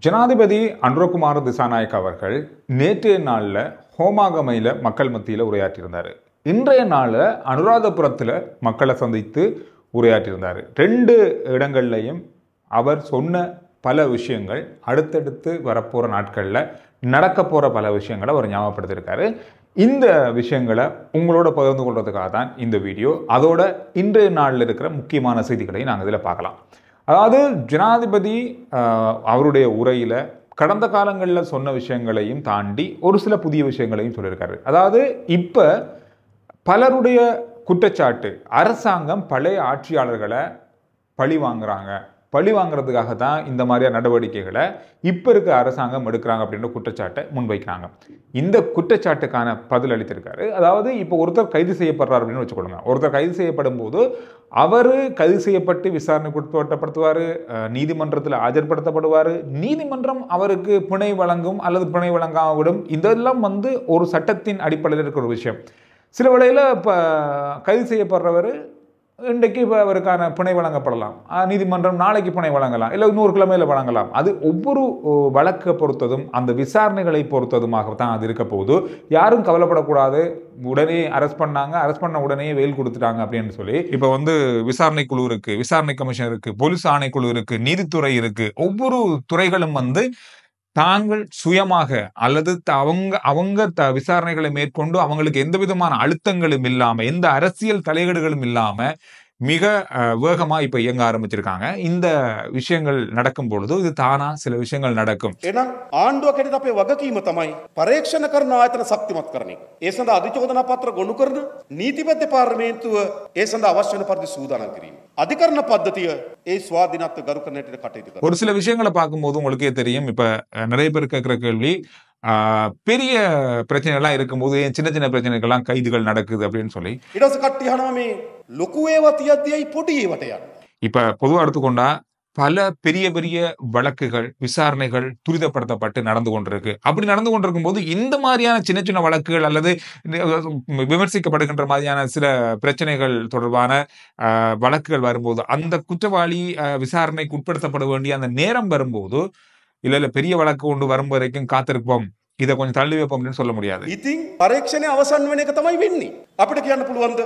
ஜனாதிபதி அனுரகுமார திசாநாயக்க அவர்கள் நேற்றைய நாளில் ஹோமாகமையில் மக்கள் மத்தியில் உரையாற்றியிருந்தார். இன்றைய நாளில் அனுராதபுரத்தில் மக்களை சந்தித்து உரையாற்றியிருந்தார். ரெண்டு இடங்கள்லையும் அவர் சொன்ன பல விஷயங்கள் அடுத்தடுத்து வரப்போகிற நாட்களில் நடக்க போகிற பல விஷயங்களை அவர் ஞாபகப்படுத்தியிருக்காரு. இந்த விஷயங்களை உங்களோட பகிர்ந்து கொள்றதுக்காக தான் இந்த வீடியோ. அதோட இன்றைய நாளில் இருக்கிற முக்கியமான செய்திகளையும் நாங்கள் இதில் பார்க்கலாம். அதாவது ஜனாதிபதி அவருடைய உரையில் கடந்த காலங்களில் சொன்ன விஷயங்களையும் தாண்டி ஒரு சில புதிய விஷயங்களையும் சொல்லியிருக்காரு. அதாவது இப்போ பலருடைய குற்றச்சாட்டு, அரசாங்கம் பழைய ஆட்சியாளர்களை பழி வாங்குறதுக்காக தான் இந்த மாதிரியான நடவடிக்கைகளை இப்போ இருக்க அரசாங்கம் எடுக்கிறாங்க அப்படின்ற குற்றச்சாட்டை முன்வைக்கிறாங்க. இந்த குற்றச்சாட்டுக்கான பதில் அளித்திருக்காரு. அதாவது இப்போ ஒருத்தர் கைது செய்யப்படுறார் அப்படின்னு வச்சுக்கொள்ளுங்க. ஒருத்தர் கைது செய்யப்படும் போது அவர் கைது செய்யப்பட்டு விசாரணைக்கு உட்படுத்தப்படுவார், நீதிமன்றத்தில் ஆஜர்படுத்தப்படுவார், நீதிமன்றம் அவருக்கு பிணை வழங்கும் அல்லது பிணை வழங்காம விடும். இதெல்லாம் ஒரு சட்டத்தின் அடிப்படையில் இருக்கிற ஒரு விஷயம். சில வேளையில் இப்போ கைது செய்யப்படுறவர் இன்றைக்கு இப்போ அவருக்கான பிணை வழங்கப்படலாம், நீதிமன்றம் நாளைக்கு பிணை வழங்கலாம், இல்லை 100 கிழமையில் வழங்கலாம். அது ஒவ்வொரு வழக்கை பொறுத்ததும் அந்த விசாரணைகளை பொறுத்ததுமாகத்தான் அது இருக்க போகுது. யாரும் கவலைப்படக்கூடாது, உடனே அரெஸ்ட் பண்ண உடனே வெயில் கொடுத்துட்டாங்க அப்படின்னு சொல்லி இப்போ விசாரணை குழு இருக்கு, விசாரணை கமிஷன் இருக்கு, போலீஸ் ஆணைக்குழு இருக்கு, நீதித்துறை இருக்கு. ஒவ்வொரு துறைகளும் தாங்கள் சுயமாக அல்லது அவங்க விசாரணைகளை மேற்கொண்டு அவங்களுக்கு எந்த விதமான அழுத்தங்களும் இல்லாம, எந்த அரசியல் தலையீடுகளும் இல்லாம மிக வேகமா இப்ப இயங்க ஆரம்பிச்சிருக்காங்க. இந்த விஷயங்கள் நடக்கும் பொழுது இது தானா சில விஷயங்கள் நடக்கும். එහෙනම් ආණ්ඩුව කෙරෙහි අපේ වගකීම තමයි පරීක්ෂණ කරන ආයතන ශක්තිමත් කරන එක. ඒ සඳහා අධිචෝදනා පත්‍ර ගොනු කරන නීතිපති දෙපාර්තමේන්තුව ඒ සඳහා අවශ්‍ය වෙන පරිදි සූදානම් කිරීම. අධිකරණ පද්ධතිය ඒ ස්වාධීනත්ව ගරු කරන හැටියට කටයුතු කරනවා. ஒரு சில விஷயங்களை பார்க்கும்போது உங்களுக்கே தெரியும். இப்ப நிறைய பேர் கேட்கிற கேள்வி, பெரிய பிரச்சனைகள்லாம் இருக்கும்போது சின்ன சின்ன பிரச்சனைகள்லாம் கைதுகள் நடக்குது அப்படின்னு சொல்லி ඊට පස්සේ කට්ටිය අහනවා මේ ලොකු ඒවා තියද්දී පොඩි ඒවට යන්නේ. இப்ப பொதுவாக எடுத்துக்கொண்டா பல பெரிய பெரிய வழக்குகள், விசாரணைகள் துரிதப்படுத்தப்பட்டு நடந்து கொண்டிருக்கு. அப்படி நடந்து கொண்டிருக்கும் போது இந்த மாதிரியான சின்ன சின்ன வழக்குகள் அல்லது விமர்சிக்கப்படுகின்ற மாதிரியான சில பிரச்சனைகள் தொடர்பான வழக்குகள் வரும்போது அந்த குற்றவாளி விசாரணைக்கு உட்படுத்தப்பட வேண்டிய அந்த நேரம் வரும்போது இல்ல பெரிய வழக்கு கொண்டு வரும் வரைக்கும் காத்திருப்போம், இதை கொஞ்சம் தள்ளி வைப்போம் அப்படின்னு சொல்ல முடியாது. ඉතින් පරීක්ෂණය අවසන් වෙන එක තමයි වෙන්නේ. අපිට කියන්න පුළුවන්ද?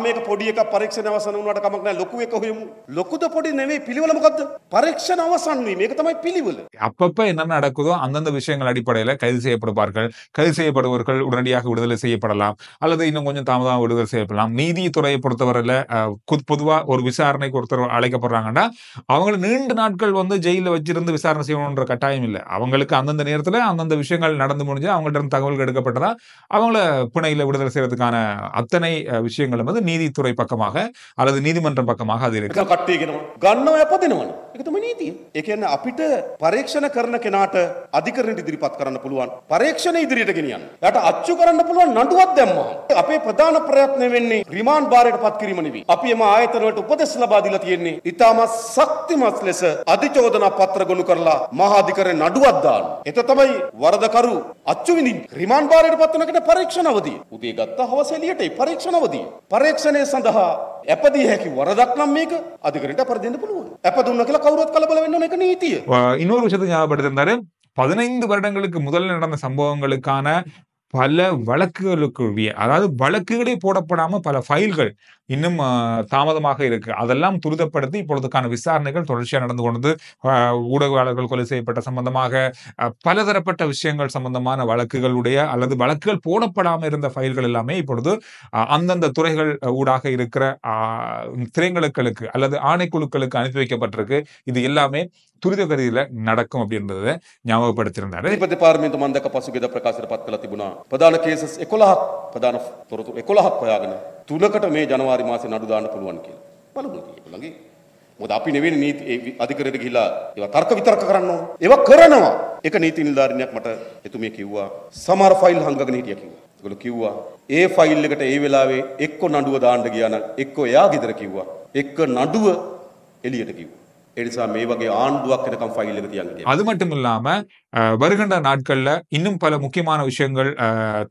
මේක පොඩි එකක් පරීක්ෂණ අවසන් වුණාට කමක් නැහැ, ලොකු එක හොයමු. ලොකුද පොඩි නෙවෙයි, පිළිවෙල මොකද්ද? පරීක්ෂණ අවසන් වීම. මේක තමයි පිළිවෙල. அப்பப்ப என்ன நடக்குதோ அந்தந்த விஷயங்கள் அடிப்படையில் கைது செய்யப்படுவார்கள். கைது செய்யப்படுபவர்கள் உடனடியாக விடுதலை செய்யப்படலாம் அல்லது இன்னும் கொஞ்சம் தாமதமாக விடுதலை செய்யப்படலாம். நீதித்துறையை பொறுத்தவரையில் பொதுவாக ஒரு விசாரணைக்கு ஒருத்தர் அழைக்கப்படுறாங்கன்னா அவங்களை நீண்ட நாட்கள் ஜெயிலில் வச்சிருந்து விசாரணை செய்யணுன்ற கட்டாயம் இல்லை. அவங்களுக்கு அந்தந்த நேரத்தில் அந்தந்த விஷயங்கள் நடந்து முடிஞ்சு அவங்கள்ட்ட இருந்து தகவல்கள் எடுக்கப்பட்டதா அவங்கள பிணையில விடுதலை செய்யறதுக்கான அத்தனை விஷயங்களும் நீதித்துறை பக்கமாக அல்லது நீதிமன்றம் பக்கமாக அது இருக்கு. කට්ටියගෙනවා ගන්නව යපදිනවනේ. ඒක තමයි නීතිය. ඒ කියන්නේ අපිට පරීක්ෂණ කරන කෙනාට අධිකරණයට ඉදිරිපත් කරන්න පුළුවන්. පරීක්ෂණ ඉදිරියට ගෙනියන්න. එයාට අච්චු කරන්න පුළුවන් නඩුවක් දැම්මම. අපේ ප්‍රධාන ප්‍රයත්නය වෙන්නේ රිමාන්ඩ් බාරයට පත් කිරීම නෙවෙයි. අපි එම ආයතන වලට උපදෙස් ලබා දීලා තියෙන්නේ ඉතාමත් ශක්තිමත් ලෙස අධිචෝදනා පත්‍ර ගොනු කරලා මහා අධිකරණේ නඩුවක් දාන්න. ඒක තමයි වරදකරු අච්චු විඳින්න. රිමාන්ඩ් බාරයට පත් වෙනකොට පරීක්ෂණ අවධිය. උදේ ගත්තා හවස එළියට පරීක්ෂණ අවධිය. පරීක්ෂණය සඳහා අපදී හැකි වරදක් නම් මේක අධිකරණයට අපරදෙන්න පුළුවන්. අප දුන්නා කියලා කවුරුත් කලබල වෙන්න ඕන, ඒක නීතිය. இன்னொரு விஷயத்தை ஞாபகப்படுத்திருந்தாரு. 15 வருடங்களுக்கு முதல்ல நடந்த சம்பவங்களுக்கான பல வழக்குகளுக்குரிய, அதாவது வழக்குகளே போடப்படாம பல ஃபைல்கள் இன்னும் தாமதமாக இருக்கு. அதெல்லாம் துரிதப்படுத்தி இப்பொழுதுக்கான விசாரணைகள் தொடர்ச்சியாக நடந்து கொண்டது. ஊடகவாளர்கள் கொலை செய்யப்பட்ட சம்பந்தமாக பலதரப்பட்ட விஷயங்கள் சம்பந்தமான வழக்குகளுடைய அல்லது வழக்குகள் போடப்படாமல் இருந்த ஃபைல்கள் எல்லாமே இப்பொழுது அந்தந்த துறைகள் ஊடாக இருக்கிற திரைங்களுக்களுக்கு அல்லது ஆணைக்குழுக்களுக்கு அனுப்பி வைக்கப்பட்டிருக்கு. இது எல்லாமே துரித கதியில நடக்கும் அப்படின்றத ஞாபகப்படுத்தியிருந்தாரு. දෙපාර්තමේන්තුව මම දැක්ක පසුගියද ප්‍රකාශයට පත් කළා තිබුණා. ප්‍රධාන කේසස් 11ක්, ප්‍රධාන තොරතුරු 11ක් හොයාගෙන 3කට මේ ජනවාරි මාසේ නඩු දාන්න පුළුවන් කියලා. බලමු ඒගොල්ලන්ගේ. මොකද අපි නෙවෙයි නීති අධිකරණයට ගිහිලා ඒවා තර්ක විතර්ක කරන්න ඕන. ඒවා කරනවා. එක නීති නිලධාරිනියක් මට එතුමිය කිව්වා සමහර ෆයිල් හංගගෙන හිටියා කිව්වා. ඒගොල්ලෝ කිව්වා ඒ ෆයිල් එකට ඒ වෙලාවේ එක්ක නඩුව දාන්න ගියා නම් එක්ක එයා ගෙදර කිව්වා. එක්ක නඩුව එළියට කිව්වා. ඒ නිසා මේ වගේ ආණ්ඩුවක් වෙනකම් ෆයිල් එක තියන් හිටියා. அது மட்டும் இல்லாம வருகின்ற நாட்கள்ல இன்னும் பல முக்கியமான விஷயங்கள்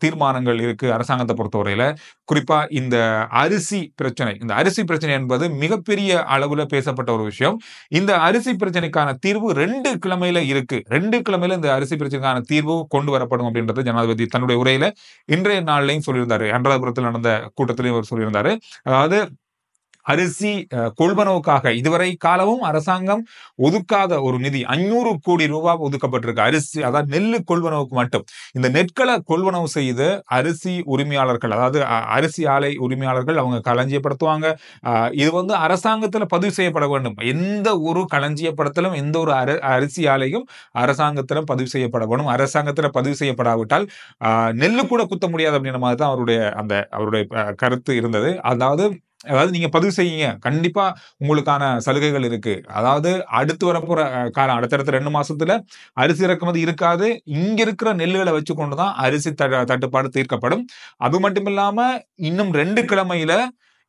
தீர்மானங்கள் இருக்கு அரசாங்கத்தை பொறுத்தவரையில. குறிப்பா இந்த அரிசி பிரச்சனை, இந்த அரிசி பிரச்சனை என்பது மிகப்பெரிய அளவுல பேசப்பட்ட ஒரு விஷயம். இந்த அரிசி பிரச்சனைக்கான தீர்வு 2 கிழமையில இருக்கு. 2 கிழமையில இந்த அரிசி பிரச்சனைக்கான தீர்வு கொண்டு வரப்படும் அப்படின்றது ஜனாதிபதி தன்னுடைய உரையில இன்றைய நாள்லையும் சொல்லியிருந்தாரு. அனுராதபுரத்தில் நடந்த கூட்டத்திலையும் அவர் சொல்லியிருந்தாரு. அதாவது அரிசி கொள்வனவுக்காக இதுவரை காலமும் அரசாங்கம் ஒதுக்காத ஒரு நிதி 500 கோடி ரூபாய் ஒதுக்கப்பட்டிருக்கு. அரிசி, அதாவது நெல்லு கொள்வனவுக்கு மட்டும். இந்த நெற்களை கொள்வனவு செய்து அரிசி உரிமையாளர்கள், அதாவது அரிசி ஆலை உரிமையாளர்கள் அவங்க களஞ்சியப்படுத்துவாங்க. இது வந்து அரசாங்கத்துல பதிவு செய்யப்பட வேண்டும். எந்த ஒரு களஞ்சியப்படுத்தலும் எந்த ஒரு அரிசி ஆலையும் அரசாங்கத்துல பதிவு செய்யப்பட வேண்டும். அரசாங்கத்துல பதிவு செய்யப்படாவிட்டால் நெல்லு கூட குத்த முடியாது அப்படின்ற மாதிரி தான் அவருடைய கருத்து இருந்தது. அதாவது நீங்க பதிவு செய்யுங்க, கண்டிப்பா உங்களுக்கான சலுகைகள் இருக்கு. அதாவது அடுத்து வரப்போற காலம், அடுத்தடுத்த 2 மாசத்துல அரிசி இறக்குமதி இருக்காது. இங்க இருக்கிற நெல்லுகளை வச்சு கொண்டுதான் அரிசி தட்டுப்பாடு தீர்க்கப்படும். அது மட்டும் இல்லாம இன்னும் 2 கிழமையில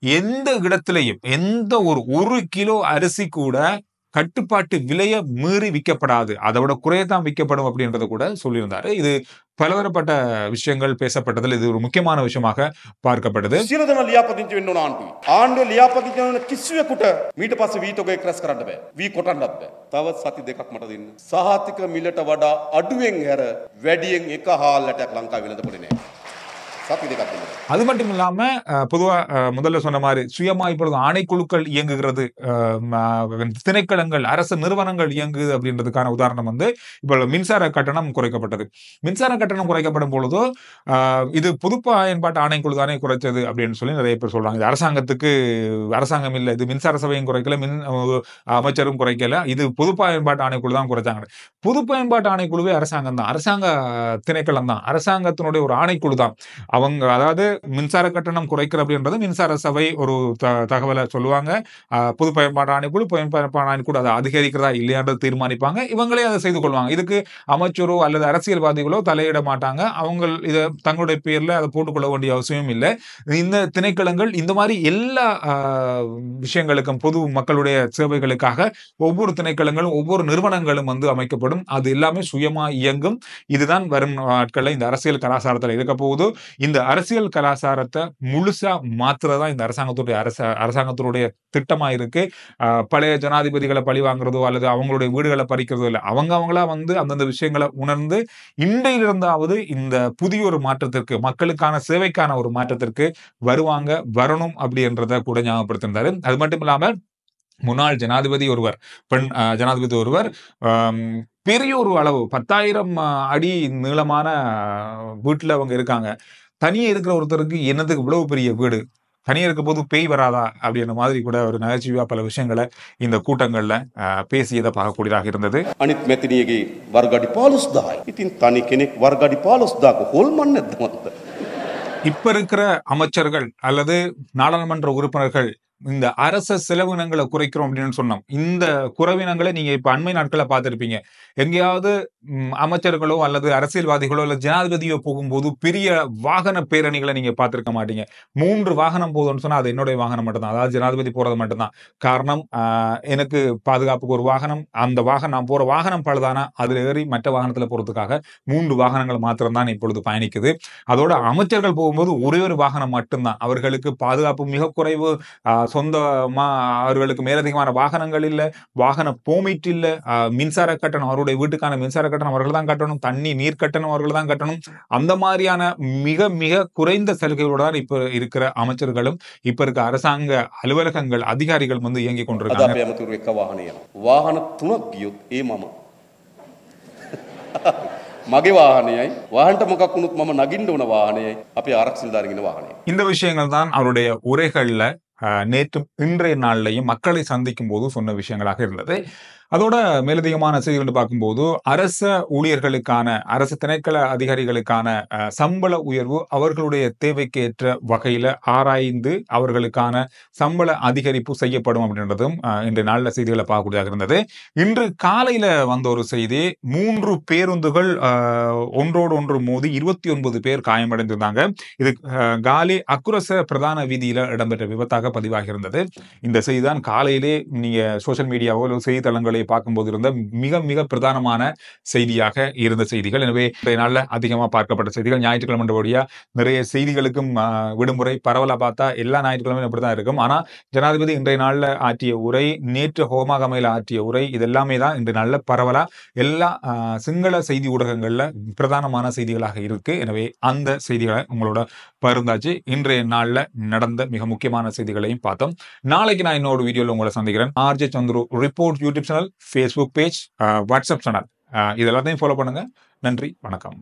எந்த இடத்திலையும் எந்த ஒரு கிலோ அரிசி கூட கட்டுப்பாட்டு விலைய மீறி விற்கப்படாது, அதை விட குறையத்தான் விற்கப்படும் அப்படின்றத கூட சொல்லியிருந்தாரு. இது பலதரப்பட்ட விஷயங்கள் பேசப்பட்டதில் இது ஒரு முக்கியமான விஷயமாக பார்க்கப்பட்டது. සියලු දෙනා ලියාපදිංචි වෙන්න ඕන ආණ්ඩුවේ. ආණ්ඩුවේ ලියාපදිංචි වෙන කිසිවෙකුට මීට පස්සේ වීතෝගේ ක්‍රැස් කරන්න බෑ. වී කොටන්නත් බෑ. තව සති දෙකක් මට දෙන්න. සහතික මිලට වඩා අඩුවෙන් හැර වැඩියෙන් එක හාල්ලටක් ලංකාවේ වෙළඳපොලේ නෑ. சத்தி දෙකක් දෙන්න. அது மட்டும் இல்லாம பொதுவா முதல்ல சொன்ன மாதிரி சுயமா இப்பொழுது ஆணைக்குழுக்கள் இயங்குகிறது, திணைக்களங்கள், அரசு நிறுவனங்கள் இயங்குது அப்படின்றதுக்கான உதாரணம் வந்து இப்போ மின்சார கட்டணம் குறைக்கப்பட்டது. மின்சார கட்டணம் குறைக்கப்படும் பொழுதோ இது பொது பயன்பாட்டு ஆணைக்குழு தானே குறைச்சது அப்படின்னு சொல்லி நிறைய பேர் சொல்றாங்க. இது அரசாங்கம் இல்லை, இது மின்சார சபையும் குறைக்கல, அமைச்சரும் குறைக்கல, இது பொது பயன்பாட்டு ஆணைக்குழு தான் குறைச்சாங்க. பொது பயன்பாட்டு ஆணைக்குழுவே அரசாங்கம் தான், அரசாங்க திணைக்களம் தான், அரசாங்கத்தினுடைய ஒரு ஆணைக்குழு தான். அவங்க அதாவது மின்சார கட்டணம் குறைக்கிற அப்படின்றது மின்சார சபை ஒரு தகவலை சொல்லுவாங்க. பொது பயன்பாடு ஆணைக்குழு ஆணைக்குழு அதை அதிகரிக்கிறதா இல்லையான்றது தீர்மானிப்பாங்க. இவங்களே அதை செய்து கொள்வாங்க. இதுக்கு அமைச்சரோ அல்லது அரசியல்வாதிகளோ தலையிட மாட்டாங்க. அவங்க இதை தங்களுடைய பேர்ல அதை போட்டுக்கொள்ள வேண்டிய அவசியம் இல்லை. இந்த திணைக்களங்கள் இந்த மாதிரி எல்லா விஷயங்களுக்கும் பொது மக்களுடைய சேவைகளுக்காக ஒவ்வொரு திணைக்களங்களும் ஒவ்வொரு நிறுவனங்களும் வந்து அமைக்கப்படும். அது எல்லாமே சுயமா இயங்கும். இதுதான் வரும் நாட்களில் இந்த அரசியல் கலாச்சாரத்தில் இருக்க போகுது. இந்த அரசியல் கலாச்சாரத்தை முழுசா மாத்துறதா இந்த அரசாங்கத்துடைய திட்டமா இருக்கு. பழைய ஜனாதிபதிகளை பழி வாங்குறதோ அல்லது அவங்களுடைய வீடுகளை பறிக்கிறதோ இல்லை. அவங்களா வந்து அந்தந்த விஷயங்களை உணர்ந்து இன்றையிலிருந்தாவது இந்த புதிய ஒரு மாற்றத்திற்கு, மக்களுக்கான சேவைக்கான ஒரு மாற்றத்திற்கு வரணும் அப்படின்றத கூட ஞாபகப்படுத்திருந்தாரு. அது மட்டும் இல்லாம முன்னாள் ஜனாதிபதி ஒருவர், பெண் ஜனாதிபதி ஒருவர் பெரிய ஒரு அளவு 10,000 அடி நீளமான வீட்டுல அவங்க இருக்காங்க. தனியே இருக்கிற ஒருத்தருக்கு என்னதுக்கு இவ்வளவு பெரிய வீடு, தனியே இருக்கும் போது பேய் வராதா அப்படின்ற மாதிரி கூட ஒரு நகைச்சுவையா பல விஷயங்களை இந்த கூட்டங்கள்ல பேசியதை பார்க்கக்கூடியதாக இருந்தது. අනිත් මෙතනියගේ වර්ගඩි 15,000යි. ඉතින් තනි කෙනෙක් වර්ගඩි 15,000ක හොල්මන් නැද්ද මන්ද? இப்ப இருக்கிற அமைச்சர்கள் அல்லது நாடாளுமன்ற உறுப்பினர்கள் இந்த அரச செலவினங்களை குறைக்கிறோம் அப்படின்னு சொன்னோம். இந்த குறைவினங்களை நீங்க இப்ப அண்மை நாட்களை பார்த்திருப்பீங்க. எங்கேயாவது அமைச்சர்களோ அல்லது அரசியல்வாதிகளோ அல்லது ஜனாதிபதியோ போகும்போது பெரிய வாகன பேரணிகளை நீங்க பார்த்திருக்க மாட்டீங்க. 3 வாகனம் போதும்னு சொன்னா அது என்னுடைய வாகனம் மட்டும்தான், அதாவது ஜனாதிபதி போறது மட்டும்தான். காரணம், எனக்கு பாதுகாப்புக்கு ஒரு வாகனம், அந்த வாகனம் நான் போற வாகனம் பழுதானா அதுல ஏறி மற்ற வாகனத்துல போறதுக்காக 3 வாகனங்கள் மாத்திரம்தான் இப்பொழுது பயணிக்குது. அதோட அமைச்சர்கள் போகும்போது ஒரே ஒரு வாகனம் மட்டும்தான். அவர்களுக்கு பாதுகாப்பு மிக குறைவு, சொந்தமா அவர்களுக்கு மேலதிகமான வாகனங்கள் இல்ல, வாகன பெர்மிட் இல்ல, மின்சார கட்டணம், அவருடைய வீட்டுக்கான மின்சார கட்டணம் அவர்கள் தான் கட்டணும், நீர் கட்டணம் அவர்கள் தான் கட்டணும். அந்த மாதிரியான மிக மிக குறைந்த சலுகைகளோட தான் இப்ப இருக்கிற அமைச்சர்களும் இப்ப இருக்க அரசாங்க அலுவலகங்கள் அதிகாரிகள் வந்து இயங்கிக் கொண்டிருக்காங்க. வாகன 3ක් ගියොත් ඒ මම මගේ වාහනයයි වාහනට මොකක් වුණොත් මම නගින්න ඕන වාහනයයි අපේ ආරක්ෂිතදාරින් වාහනයයි. இந்த விஷயங்கள் தான் அவருடைய உரைகள்ல நேற்றும் இன்றைய நாள்லையும் மக்களை சந்திக்கும் போது சொன்ன விஷயங்களாக இருந்தது. அதோட மேலதிகமான செய்திகள் பார்க்கும்போது அரச ஊழியர்களுக்கான அரசு திணைக்கள அதிகாரிகளுக்கான சம்பள உயர்வு அவர்களுடைய தேவைக்கு ஏற்ற வகையில ஆராய்ந்து அவர்களுக்கான சம்பள அதிகரிப்பு செய்யப்படும் அப்படின்றதும் இன்றைய நாளில் செய்திகளை பார்க்கக்கூடியதாக இருந்தது. இன்று காலையில வந்த ஒரு செய்தி, 3 பேருந்துகள் ஒன்றோடு ஒன்று மோதி 29 பேர் காயமடைந்திருந்தாங்க. இது காலி அக்குரச பிரதான வீதியில இடம்பெற்ற விபத்தாக பதிவாகி இருந்தது. இந்த செய்தி தான் காலையிலே நீங்க சோசியல் மீடியாவோ செய்தித்தளங்களை பார்க்கும்போது இருந்த மிக மிக பிரதானமான செய்தியாக இருந்த செய்திகள். எனவே இன்றைய நாளில் அதிகமாக பார்க்கப்பட்ட செய்திகள். ஞாயிற்றுக்கிழமை நிறைய செய்திகளுக்கும் விடுமுறை பரவலா பார்த்தா எல்லா ஞாயிற்றுக்கிழமையும் இப்படிதான் இருக்கும். ஆனா ஜனாதிபதி இன்றைய நாளில் ஆற்றிய உரை, நேற்று ஹோமாகமையில் ஆற்றிய உரை, இதெல்லாமே தான் இன்றைய நாளில் பரவலா எல்லா சிங்கள செய்தி ஊடகங்கள்ல பிரதானமான செய்திகளாக இருக்கு. எனவே அந்த செய்திகளை உங்களோட பகிர்ந்தாச்சு. இன்றைய நாளில் நடந்த மிக முக்கியமான செய்திகளையும் பார்த்தோம். நாளைக்கு நான் இன்னொரு வீடியோவில் உங்களை சந்திக்கிறேன். RJ Chandru report YouTube channel, Facebook page, WhatsApp channel, இது எல்லாத்தையும் ஃபாலோ பண்ணுங்க. நன்றி, வணக்கம்.